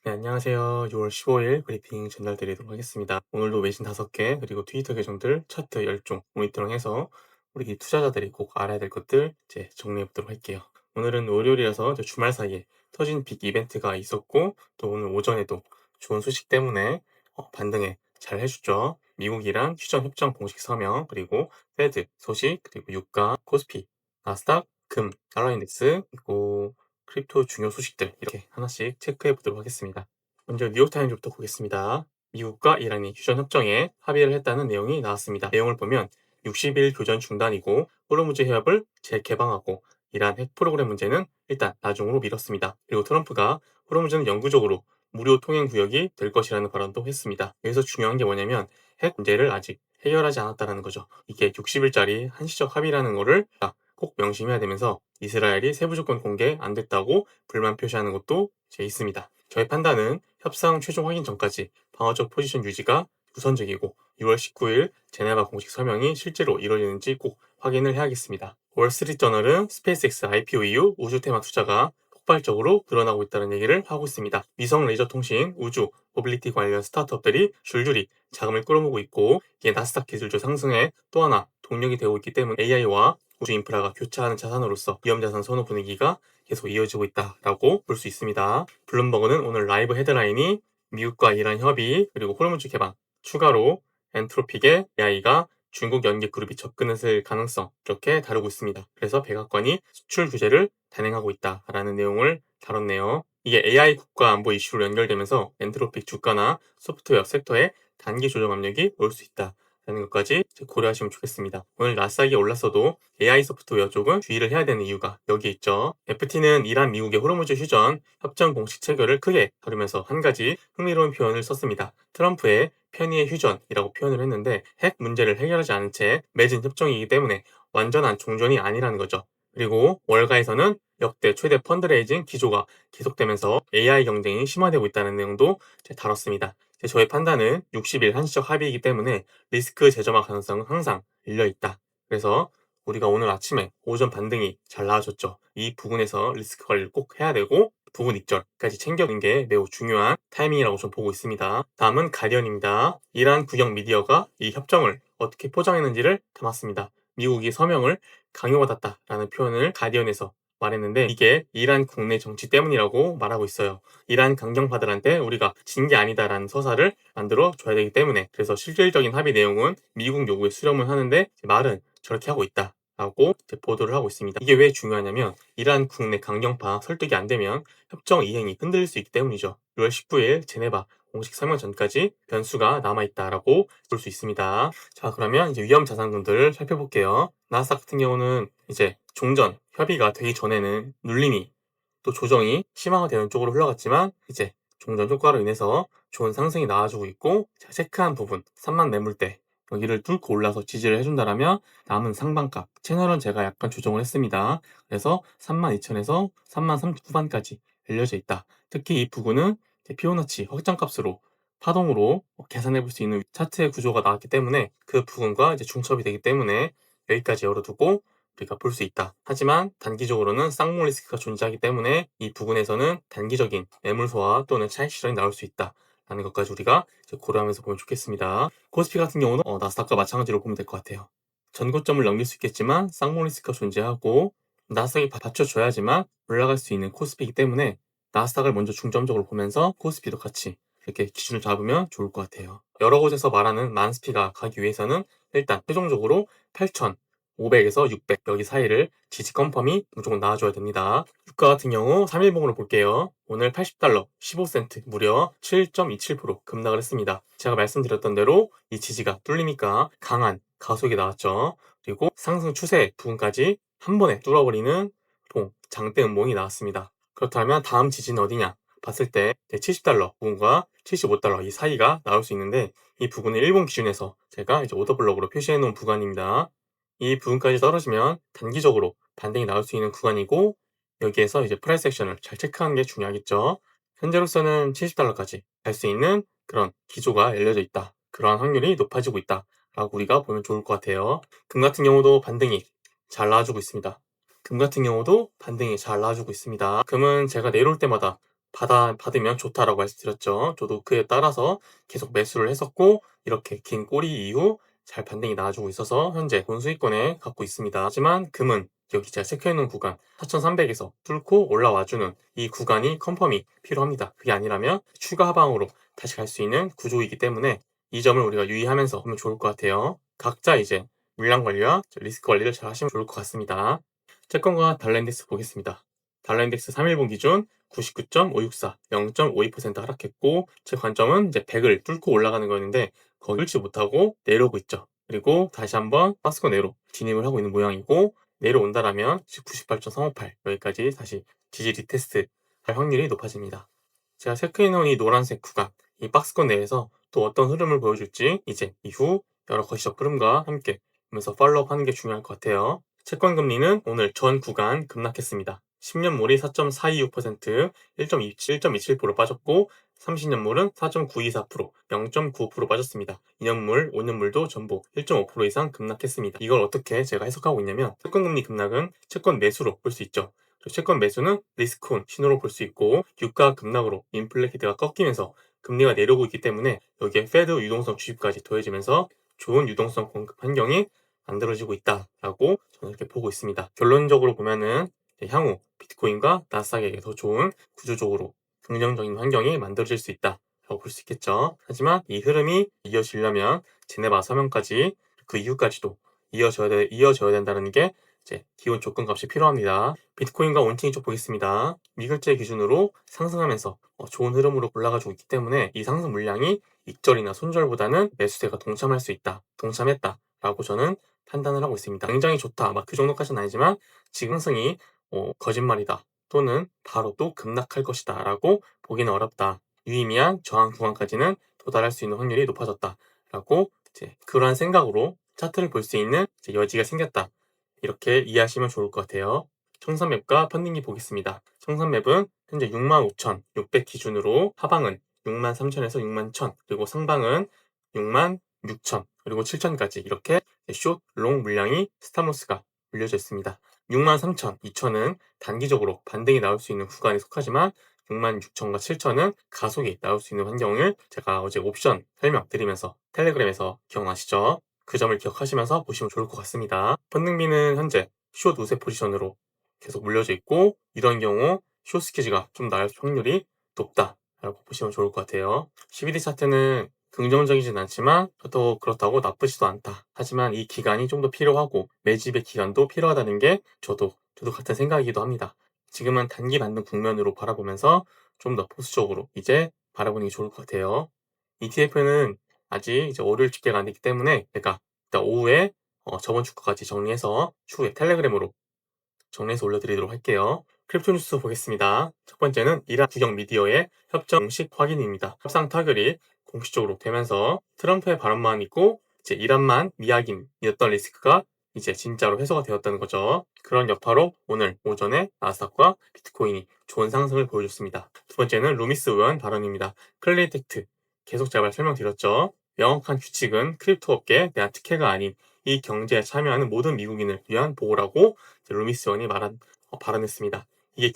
네, 안녕하세요. 6월 15일 브리핑 전달드리도록 하겠습니다. 오늘도 외신 5개, 그리고 트위터 계정들 차트 10종 모니터링해서 우리 투자자들이 꼭 알아야 될 것들 이제 정리해 보도록 할게요. 오늘은 월요일이라서 이제 주말 사이에 터진 빅 이벤트가 있었고, 또 오늘 오전에도 좋은 소식 때문에 반등에 잘 해줬죠. 미국이랑 휴전 협정 공식 서명, 그리고 페드 소식, 그리고 유가, 코스피, 나스닥, 금, 달러 인덱스, 그리고 크립토 중요 소식들 이렇게 하나씩 체크해 보도록 하겠습니다. 먼저 뉴욕타임즈부터 보겠습니다. 미국과 이란이 휴전 협정에 합의를 했다는 내용이 나왔습니다. 내용을 보면 60일 교전 중단이고 호르무즈 해협을 재개방하고 이란 핵 프로그램 문제는 일단 나중으로 미뤘습니다. 그리고 트럼프가 호르무즈는 영구적으로 무료 통행 구역이 될 것이라는 발언도 했습니다. 여기서 중요한 게 뭐냐면 핵 문제를 아직 해결하지 않았다는 거죠. 이게 60일짜리 한시적 합의라는 거를 꼭 명심해야 되면서 이스라엘이 세부 조건 공개 안 됐다고 불만 표시하는 것도 이제 있습니다. 저의 판단은 협상 최종 확인 전까지 방어적 포지션 유지가 우선적이고 6월 19일 제네바 공식 서명이 실제로 이루어지는지 꼭 확인을 해야겠습니다. 월스트리트저널은 스페이스X IPO 이후 우주 테마 투자가 폭발적으로 늘어나고 있다는 얘기를 하고 있습니다. 위성 레이저 통신, 우주, 모빌리티 관련 스타트업들이 줄줄이 자금을 끌어모으고 있고 이게 나스닥 기술주 상승에 또 하나 동력이 되고 있기 때문에 AI와 우주 인프라가 교차하는 자산으로서 위험자산 선호 분위기가 계속 이어지고 있다라고 볼 수 있습니다. 블룸버그는 오늘 라이브 헤드라인이 미국과 이란 협의 그리고 호르무즈 개방 추가로 엔트로픽의 AI가 중국 연계 그룹이 접근했을 가능성 이렇게 다루고 있습니다. 그래서 백악관이 수출 규제를 단행하고 있다라는 내용을 다뤘네요. 이게 AI 국가 안보 이슈로 연결되면서 엔트로픽 주가나 소프트웨어 섹터에 단기 조정 압력이 올 수 있다. 라는 것까지 고려하시면 좋겠습니다. 오늘 나스닥이 올랐어도 AI 소프트웨어 쪽은 주의를 해야 되는 이유가 여기 있죠. FT는 이란 미국의 호르무즈 휴전 협정 공식 체결을 크게 다루면서 한 가지 흥미로운 표현을 썼습니다. 트럼프의 편의의 휴전이라고 표현을 했는데 핵 문제를 해결하지 않은 채 맺은 협정이기 때문에 완전한 종전이 아니라는 거죠. 그리고 월가에서는 역대 최대 펀드레이징 기조가 계속되면서 AI 경쟁이 심화되고 있다는 내용도 다뤘습니다. 저의 판단은 60일 한시적 합의이기 때문에 리스크 재점화 가능성은 항상 열려 있다. 그래서 우리가 오늘 아침에 오전 반등이 잘 나와줬죠. 이 부분에서 리스크 관리를 꼭 해야 되고 부분 익절까지 챙겨는 게 매우 중요한 타이밍이라고 좀 보고 있습니다. 다음은 가디언입니다. 이란 국영 미디어가 이 협정을 어떻게 포장했는지를 담았습니다. 미국이 서명을 강요받았다라는 표현을 가디언에서 말했는데 이게 이란 국내 정치 때문이라고 말하고 있어요. 이란 강경파들한테 우리가 진 게 아니다라는 서사를 만들어 줘야 되기 때문에 그래서 실질적인 합의 내용은 미국 요구에 수렴을 하는데 말은 저렇게 하고 있다. 라고 보도를 하고 있습니다. 이게 왜 중요하냐면 이란 국내 강경파 설득이 안 되면 협정 이행이 흔들릴 수 있기 때문이죠. 6월 19일 제네바 공식 서명 전까지 변수가 남아있다라고 볼 수 있습니다. 자, 그러면 이제 위험 자산군들을 살펴볼게요. 나스닥 같은 경우는 이제 종전 협의가 되기 전에는 눌림이 또 조정이 심화되는 쪽으로 흘러갔지만 이제 종전 효과로 인해서 좋은 상승이 나와주고 있고 제가 체크한 부분 3만 매물대 여기를 뚫고 올라서 지지를 해준다라면 남은 상방값 채널은 제가 약간 조정을 했습니다. 그래서 32,000에서 33,000 후반까지 열려져 있다. 특히 이 부분은 피보나치 확정값으로 파동으로 계산해 볼 수 있는 차트의 구조가 나왔기 때문에 그 부분과 이제 중첩이 되기 때문에 여기까지 열어두고 우리가 볼 수 있다. 하지만 단기적으로는 쌍몰 리스크가 존재하기 때문에 이 부분에서는 단기적인 매물 소화 또는 차익 실현이 나올 수 있다. 라는 것까지 우리가 고려하면서 보면 좋겠습니다. 코스피 같은 경우는 나스닥과 마찬가지로 보면 될 것 같아요. 전고점을 넘길 수 있겠지만 쌍몰 리스크가 존재하고 나스닥이 받쳐줘야지만 올라갈 수 있는 코스피이기 때문에 나스닥을 먼저 중점적으로 보면서 코스피도 같이 이렇게 기준을 잡으면 좋을 것 같아요. 여러 곳에서 말하는 만스피가 가기 위해서는 일단 최종적으로 8,500에서 600 여기 사이를 지지 컨펌이 무조건 나와줘야 됩니다. 유가 같은 경우 3일봉으로 볼게요. 오늘 80달러 15센트 무려 7.27% 급락을 했습니다. 제가 말씀드렸던 대로 이 지지가 뚫리니까 강한 가속이 나왔죠. 그리고 상승 추세 부분까지 한 번에 뚫어버리는 장대 음봉이 나왔습니다. 그렇다면 다음 지지는 어디냐? 봤을 때 70달러 부분과 75달러 이 사이가 나올 수 있는데 이 부분은 일본 기준에서 제가 이제 오더블럭으로 표시해 놓은 구간입니다. 이 부분까지 떨어지면 단기적으로 반등이 나올 수 있는 구간이고 여기에서 이제 프라이스 액션을 잘 체크하는 게 중요하겠죠. 현재로서는 70달러까지 갈 수 있는 그런 기조가 열려져 있다. 그러한 확률이 높아지고 있다. 라고 우리가 보면 좋을 것 같아요. 금 같은 경우도 반등이 잘 나와주고 있습니다. 금 같은 경우도 반등이 잘 나와주고 있습니다. 금은 제가 내려올 때마다 받으면 좋다라고 말씀드렸죠. 저도 그에 따라서 계속 매수를 했었고, 이렇게 긴 꼬리 이후 잘 반등이 나와주고 있어서 현재 본 수익권에 갖고 있습니다. 하지만 금은 여기 제가 체크해놓은 구간 4,300에서 뚫고 올라와주는 이 구간이 컨펌이 필요합니다. 그게 아니라면 추가 하방으로 다시 갈 수 있는 구조이기 때문에 이 점을 우리가 유의하면서 하면 좋을 것 같아요. 각자 이제 물량 관리와 리스크 관리를 잘 하시면 좋을 것 같습니다. 채권과 달러인덱스 보겠습니다. 달러인덱스 3일분 기준 99.564, 0.52% 하락했고, 제 관점은 이제 100을 뚫고 올라가는 거였는데 거기 뚫지 못하고 내려오고 있죠. 그리고 다시 한번 박스권 내로 진입을 하고 있는 모양이고, 내려온다라면 98.358 여기까지 다시 지지 리테스트 할 확률이 높아집니다. 제가 체크해놓은 이 노란색 구간, 이 박스권 내에서 또 어떤 흐름을 보여줄지 이제 이후 여러 거시적 흐름과 함께 보면서 팔로우업 하는 게 중요할 것 같아요. 채권 금리는 오늘 전 구간 급락했습니다. 10년물이 4.426%, 1.27% 빠졌고, 30년물은 4.924%, 0.95% 빠졌습니다. 2년물, 5년물도 전부 1.5% 이상 급락했습니다. 이걸 어떻게 제가 해석하고 있냐면, 채권 금리 급락은 채권 매수로 볼 수 있죠. 채권 매수는 리스크온 신호로 볼 수 있고, 유가 급락으로 인플레 기대가 꺾이면서 금리가 내려오고 있기 때문에 여기에 페드 유동성 주식까지 더해지면서 좋은 유동성 공급 환경이 만들어지고 있다라고 저는 이렇게 보고 있습니다. 결론적으로 보면은 향후 비트코인과 나스닥에게 더 좋은 구조적으로 긍정적인 환경이 만들어질 수 있다라고 볼 수 있겠죠. 하지만 이 흐름이 이어지려면 제네바 서명까지 그 이후까지도 이어져야 된다는 게 이제 기본 조건 값이 필요합니다. 비트코인과 원칙 쪽 보겠습니다. 미글제 기준으로 상승하면서 좋은 흐름으로 올라가지고 있기 때문에 이 상승 물량이 익절이나 손절보다는 매수세가 동참했다 라고 저는 판단을 하고 있습니다. 굉장히 좋다, 막 그 정도까지는 아니지만 지금 상승이 거짓말이다 또는 바로 또 급락할 것이다 라고 보기는 어렵다. 유의미한 저항 구간까지는 도달할 수 있는 확률이 높아졌다 라고 이제 그러한 생각으로 차트를 볼 수 있는 여지가 생겼다, 이렇게 이해하시면 좋을 것 같아요. 청산맵과 펀딩기 보겠습니다. 청산맵은 현재 65,600 기준으로 하방은 63,000에서 61,000, 그리고 상방은 66,000, 그리고 7,000까지 이렇게 숏, 롱 물량이 스탑로스가 물려져 있습니다. 63,000, 2,000은 단기적으로 반등이 나올 수 있는 구간에 속하지만 66,000과 7,000은 가속이 나올 수 있는 환경을 제가 어제 옵션 설명드리면서 텔레그램에서 기억나시죠? 그 점을 기억하시면서 보시면 좋을 것 같습니다. 펀딩비는 현재 숏 우세 포지션으로 계속 물려져 있고, 이런 경우 숏 스퀴즈가 좀 나올 확률이 높다라고 보시면 좋을 것 같아요. CBD 차트는 긍정적이진 않지만 그렇다고 나쁘지도 않다. 하지만 이 기간이 좀 더 필요하고 매집의 기간도 필요하다는 게 저도 같은 생각이기도 합니다. 지금은 단기 반등 국면으로 바라보면서 좀 더 보수적으로 이제 바라보는 게 좋을 것 같아요. ETF는 아직 이제 월요일 집계가 안 됐기 때문에 제가 일단 오후에 저번 주 거까지 정리해서 추후에 텔레그램으로 정리해서 올려드리도록 할게요. 크립토 뉴스 보겠습니다. 첫 번째는 이란 국영 미디어의 협정 공식 확인입니다. 협상 타결이 공식적으로 되면서 트럼프의 발언만 있고 이제 이란만 미약인이었던 리스크가 이제 진짜로 해소가 되었다는 거죠. 그런 여파로 오늘 오전에 나스닥과 비트코인이 좋은 상승을 보여줬습니다. 두 번째는 루미스 의원 발언입니다. 클레이텍트 계속 제가 설명드렸죠. 명확한 규칙은 크립토 업계에 대한 특혜가 아닌 이 경제에 참여하는 모든 미국인을 위한 보호라고 루미스 의원이 발언했습니다. 이게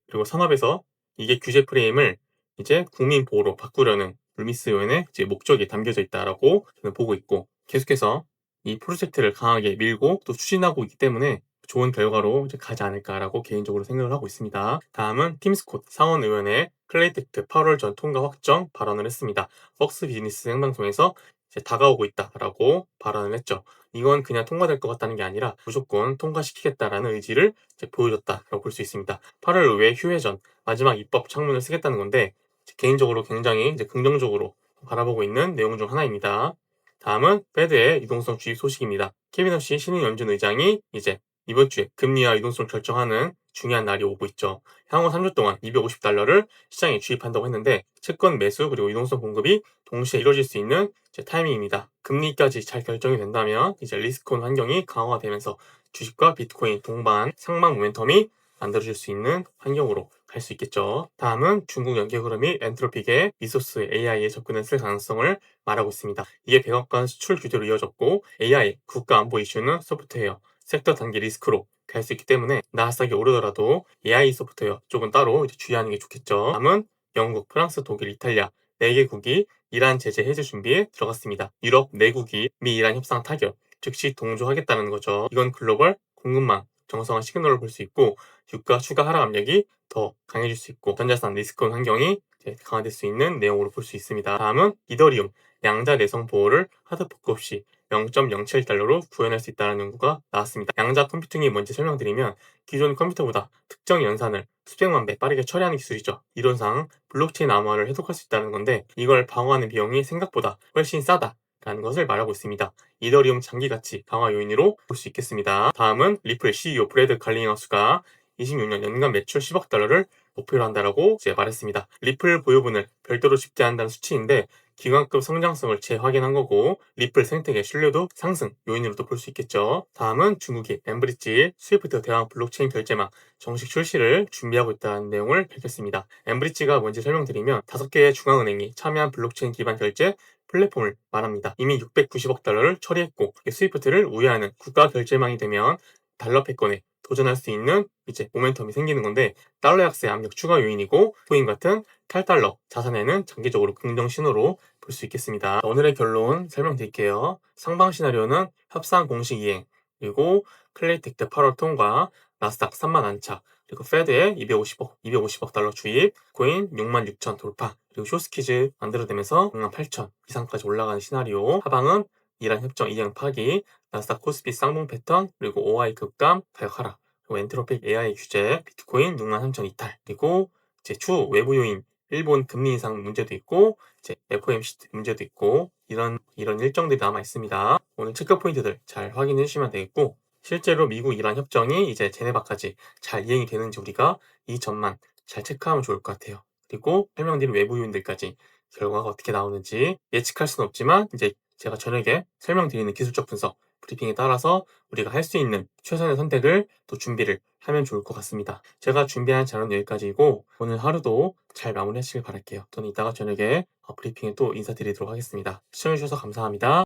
그리고 산업에서 이게 규제 프레임을 이제 국민 보호로 바꾸려는 루미스 의원의 이제 목적이 담겨져 있다라고 저는 보고 있고, 계속해서 이 프로젝트를 강하게 밀고 또 추진하고 있기 때문에 좋은 결과로 이제 가지 않을까라고 개인적으로 생각을 하고 있습니다. 다음은 팀 스콧 상원 의원의 클레이텍트 8월 전 통과 확정 발언을 했습니다. 퍽스 비즈니스 생방송에서 이제 다가오고 있다라고 발언을 했죠. 이건 그냥 통과될 것 같다는 게 아니라 무조건 통과시키겠다라는 의지를 이제 보여줬다라고 볼 수 있습니다. 8월 의회 휴회 전 마지막 입법 창문을 쓰겠다는 건데 개인적으로 굉장히 이제 긍정적으로 바라보고 있는 내용 중 하나입니다. 다음은 페드의 유동성 주입 소식입니다. 케빈 허시 신임 연준 의장이 이제 이번 주에 금리와 유동성을 결정하는 중요한 날이 오고 있죠. 향후 3주 동안 250달러를 시장에 주입한다고 했는데 채권 매수 그리고 유동성 공급이 동시에 이루어질 수 있는 타이밍입니다. 금리까지 잘 결정이 된다면 이제 리스크온 환경이 강화되면서 주식과 비트코인 동반 상방 모멘텀이 만들어질 수 있는 환경으로 갈 수 있겠죠. 다음은 중국 연계 흐름이 엔트로픽의 리소스 AI에 접근했을 가능성을 말하고 있습니다. 이게 백악관 수출 규제로 이어졌고 AI 국가 안보 이슈는 소프트웨어 섹터 단기 리스크로 갈 수 있기 때문에 나스닥이 오르더라도 AI 소프트웨어 쪽은 따로 이제 주의하는 게 좋겠죠. 다음은 영국, 프랑스, 독일, 이탈리아 4개국이 이란 제재 해제 준비에 들어갔습니다. 유럽 4국이 미 이란 협상 타결, 즉시 동조하겠다는 거죠. 이건 글로벌 공급망 정상화 시그널을 볼 수 있고 유가 추가 하락 압력이 더 강해질 수 있고 전자산 리스크 환경이 이제 강화될 수 있는 내용으로 볼 수 있습니다. 다음은 이더리움 양자 내성 보호를 하드포크 없이 0.07달러로 구현할 수 있다는 연구가 나왔습니다. 양자 컴퓨팅이 뭔지 설명드리면 기존 컴퓨터보다 특정 연산을 수백만 배 빠르게 처리하는 기술이죠. 이론상 블록체인 암호화를 해독할 수 있다는 건데 이걸 방어하는 비용이 생각보다 훨씬 싸다라는 것을 말하고 있습니다. 이더리움 장기 가치 강화 요인으로 볼 수 있겠습니다. 다음은 리플 CEO 브래드 갈링하우스가 26년 연간 매출 10억 달러를 목표로 한다라고 이제 말했습니다. 리플 보유분을 별도로 집계한다는 수치인데 기관급 성장성을 재확인한 거고 리플 생태계 신뢰도 상승 요인으로도 볼 수 있겠죠. 다음은 중국이 엠브리지 스위프트 대왕 블록체인 결제망 정식 출시를 준비하고 있다는 내용을 밝혔습니다. 엠브리지가 뭔지 설명드리면 5개의 중앙은행이 참여한 블록체인 기반 결제 플랫폼을 말합니다. 이미 690억 달러를 처리했고 스위프트를 우회하는 국가 결제망이 되면 달러 패권에 도전할 수 있는 이제 모멘텀이 생기는 건데 달러 약세 압력 추가 요인이고 코인 같은 탈달러 자산에는 장기적으로 긍정 신호로 볼 수 있겠습니다. 오늘의 결론 설명드릴게요. 상방 시나리오는 협상 공식 이행, 그리고 클레이텍트 8월 통과, 나스닥 3만 안착, 그리고 페드의 250억 달러 주입, 코인 6만 6천 돌파, 그리고 쇼스키즈 만들어내면서 6만 8천 이상까지 올라가는 시나리오. 하방은 이란 협정 이행 파기, 나스닥 코스피 쌍봉 패턴, 그리고 OI 급감, 가격 하락, 그리고 엔트로픽 AI 규제, 비트코인 6만 3천 이탈, 그리고 이제 추후 외부 요인 일본 금리 인상 문제도 있고 이제 FOMC 문제도 있고 이런 일정들이 남아 있습니다. 오늘 체크 포인트들 잘 확인해 주시면 되겠고 실제로 미국 이란 협정이 이제 제네바까지 잘 이행이 되는지 우리가 이 점만 잘 체크하면 좋을 것 같아요. 그리고 설명드린 외부 요인들까지 결과가 어떻게 나오는지 예측할 수는 없지만 이제 제가 저녁에 설명드리는 기술적 분석 브리핑에 따라서 우리가 할 수 있는 최선의 선택을 또 준비를 하면 좋을 것 같습니다. 제가 준비한 자료는 여기까지이고 오늘 하루도 잘 마무리하시길 바랄게요. 저는 이따가 저녁에 브리핑에 또 인사드리도록 하겠습니다. 시청해주셔서 감사합니다.